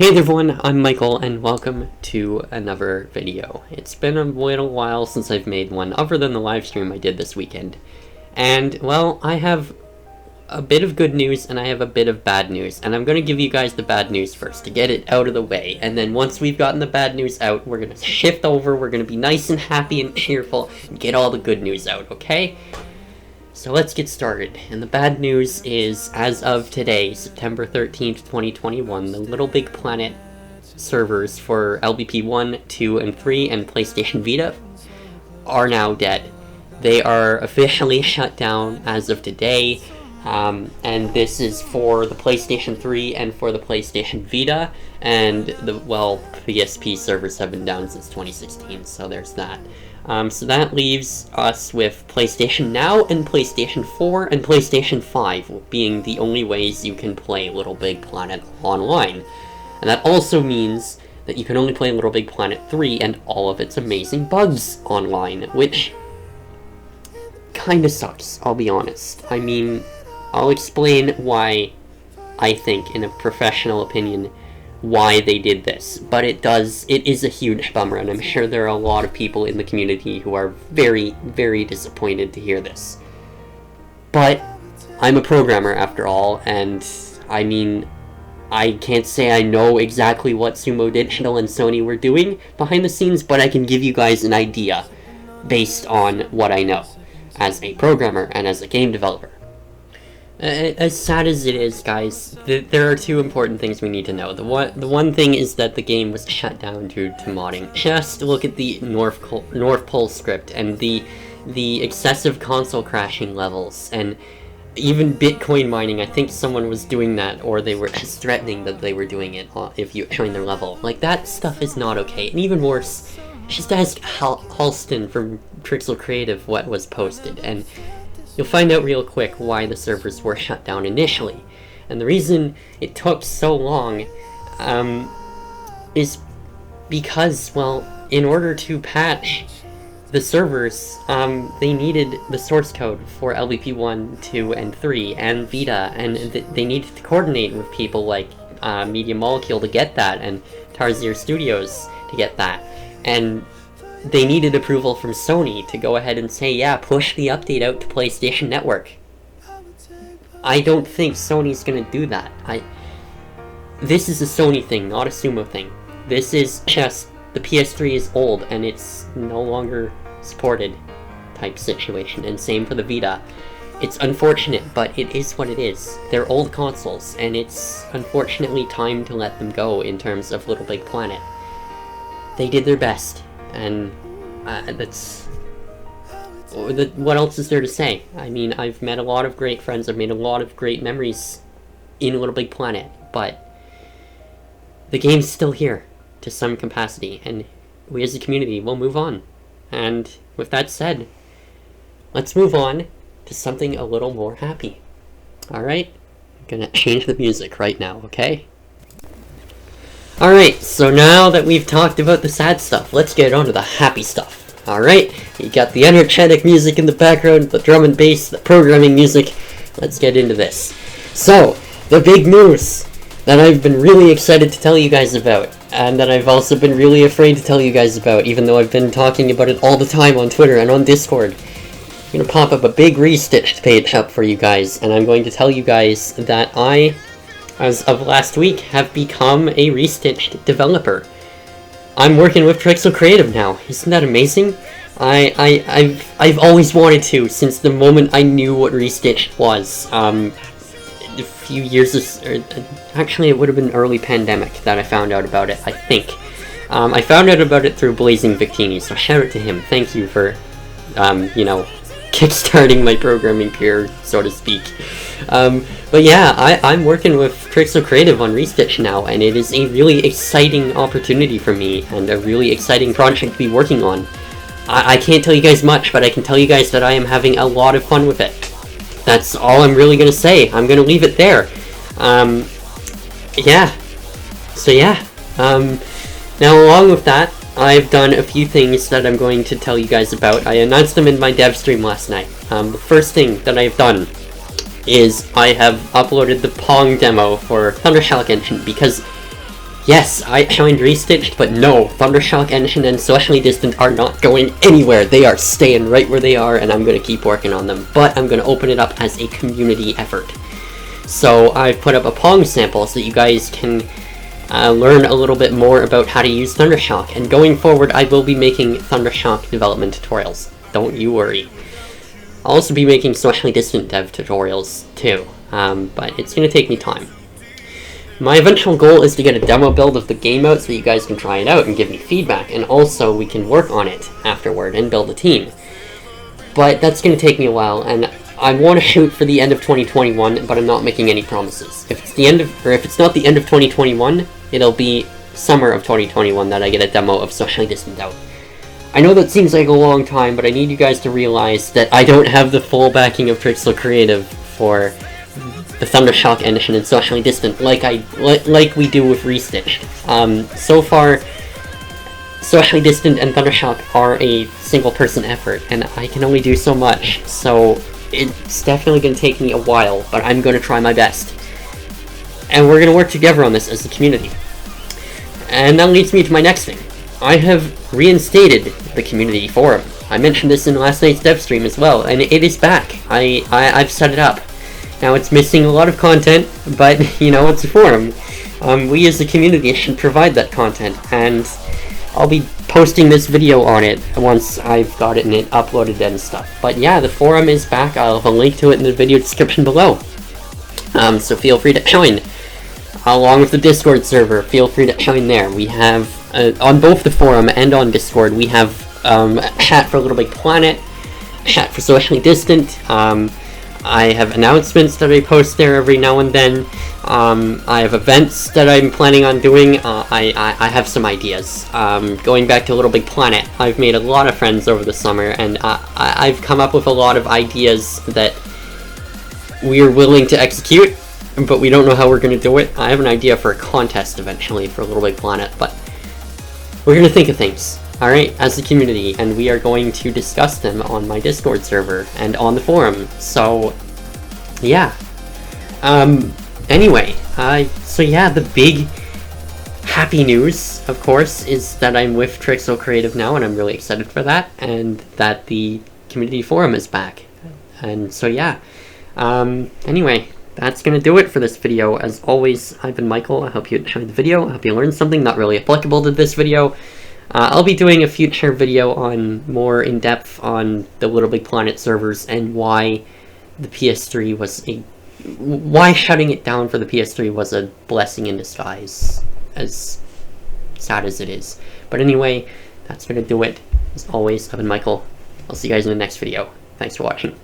Hey there everyone, I'm Michael and welcome to another video. It's been a little while since I've made one, other than the live stream I did this weekend. And, well, I have a bit of good news and I have a bit of bad news. And I'm going to give you guys the bad news first, to get it out of the way. And then once we've gotten the bad news out, we're going to shift over, we're going to be nice and happy and cheerful, and get all the good news out, okay? So let's get started, and the bad news is, as of today, September 13th, 2021, the Little Big Planet servers for LBP 1, 2, and 3 and PlayStation Vita are now dead. They are officially shut down as of today, and this is for the PlayStation 3 and for the PlayStation Vita, and PSP servers have been down since 2016, so there's that. So that leaves us with PlayStation Now and PlayStation 4 and PlayStation 5 being the only ways you can play Little Big Planet online. And that also means that you can only play Little Big Planet 3 and all of its amazing bugs online, which kinda sucks, I'll be honest. I mean, I'll explain why I think, in a professional opinion, why they did this, but it is a huge bummer, and I'm sure there are a lot of people in the community who are very, very disappointed to hear this. But I'm a programmer after all, and I mean, I can't say I know exactly what Sumo Digital and Sony were doing behind the scenes, but I can give you guys an idea based on what I know as a programmer and as a game developer. As sad as it is, guys, there are two important things we need to know. The one thing is that the game was shut down due to modding. Just look at the North Pole script and the excessive console crashing levels, and even Bitcoin mining. I think someone was doing that, or they were threatening that they were doing it if you join their level. Like, that stuff is not okay. And even worse, just ask Halston from Trixel Creative what was posted, and you'll find out real quick why the servers were shut down initially. And the reason it took so long is because, well, in order to patch the servers, they needed the source code for LBP 1, 2, and 3, and Vita, and they needed to coordinate with people like Media Molecule to get that, and Tarsier Studios to get that. And they needed approval from Sony to go ahead and say, yeah, push the update out to PlayStation Network. I don't think Sony's gonna do that. This is a Sony thing, not a Sumo thing. This is just, the PS3 is old and it's no longer supported type situation, and same for the Vita. It's unfortunate, but it is what it is. They're old consoles, and it's unfortunately time to let them go in terms of Little Big Planet. They did their best. And what else is there to say? I mean, I've met a lot of great friends, I've made a lot of great memories in Little Big Planet, but the game's still here to some capacity, and we as a community will move on. And with that said, let's move on to something a little more happy. Alright? I'm gonna change the music right now, okay? Alright, so now that we've talked about the sad stuff, let's get on to the happy stuff. Alright, you got the energetic music in the background, the drum and bass, the programming music. Let's get into this. So, the big news that I've been really excited to tell you guys about, and that I've also been really afraid to tell you guys about, even though I've been talking about it all the time on Twitter and on Discord. I'm going to pop up a big Restitched page up for you guys, and I'm going to tell you guys that I, as of last week, have become a Restitched developer. I'm working with Trixel Creative now. Isn't that amazing? I've always wanted to, since the moment I knew what Restitched was. A few years, actually it would have been early pandemic that I found out about it, I think. I found out about it through Blazing Victini, so shout out to him. Thank you for, you know, kickstarting my programming career, so to speak. But yeah, I'm working with Trixel Creative on Restitched now, and it is a really exciting opportunity for me, and a really exciting project to be working on. I can't tell you guys much, but I can tell you guys that I am having a lot of fun with it. That's all I'm really gonna say. I'm gonna leave it there. Yeah. So yeah. Now along with that, I've done a few things that I'm going to tell you guys about. I announced them in my dev stream last night. The first thing that I've done is I have uploaded the Pong demo for Thundershock Engine, because Yes, I joined Restitched, but no, Thundershock Engine and Socially Distant are not going anywhere. They are staying right where they are, and I'm going to keep working on them. But I'm going to open it up as a community effort. So I've put up a Pong sample so that you guys can learn a little bit more about how to use Thundershock. And going forward, I will be making Thundershock development tutorials. Don't you worry. I'll also be making Socially Distant dev tutorials too, but it's going to take me time. My eventual goal is to get a demo build of the game out so you guys can try it out and give me feedback, and also we can work on it afterward and build a team. But that's going to take me a while, and I want to shoot for the end of 2021, but I'm not making any promises. If it's not the end of 2021, it'll be summer of 2021 that I get a demo of Socially Distant out. I know that seems like a long time, but I need you guys to realize that I don't have the full backing of Trixel Creative for the Thundershock Engine and Socially Distant like we do with Restitched. So far, Socially Distant and Thundershock are a single-person effort, and I can only do so much, so it's definitely going to take me a while, but I'm going to try my best. And we're going to work together on this as a community. And that leads me to my next thing. I have reinstated the community forum. I mentioned this in last night's dev stream as well, and it is back. I've set it up. Now, it's missing a lot of content, but, you know, it's a forum. We as a community should provide that content, and I'll be posting this video on it once I've got it and it uploaded and stuff. But yeah, the forum is back. I'll have a link to it in the video description below. So feel free to join. Along with the Discord server, feel free to join there. We have, on both the forum and on Discord, we have a chat for Little Big Planet, a chat for Socially Distant, I have announcements that I post there every now and then. I have events that I'm planning on doing. I have some ideas. Going back to Little Big Planet, I've made a lot of friends over the summer, and I've come up with a lot of ideas that we are willing to execute, but we don't know how we're going to do it. I have an idea for a contest eventually for Little Big Planet, but we're going to think of things. Alright, as a community, and we are going to discuss them on my Discord server and on the forum, so yeah. Anyway, so yeah, the big happy news, of course, is that I'm with Trixel Creative now, and I'm really excited for that, and that the community forum is back. And so yeah, anyway, that's gonna do it for this video. As always, I've been Michael. I hope you enjoyed the video. I hope you learned something not really applicable to this video. I'll be doing a future video on more in-depth on the Little Big Planet servers and why the PS3 was why shutting it down for the PS3 was a blessing in disguise, as sad as it is. But anyway, that's gonna do it. As always, I've been Michael. I'll see you guys in the next video. Thanks for watching.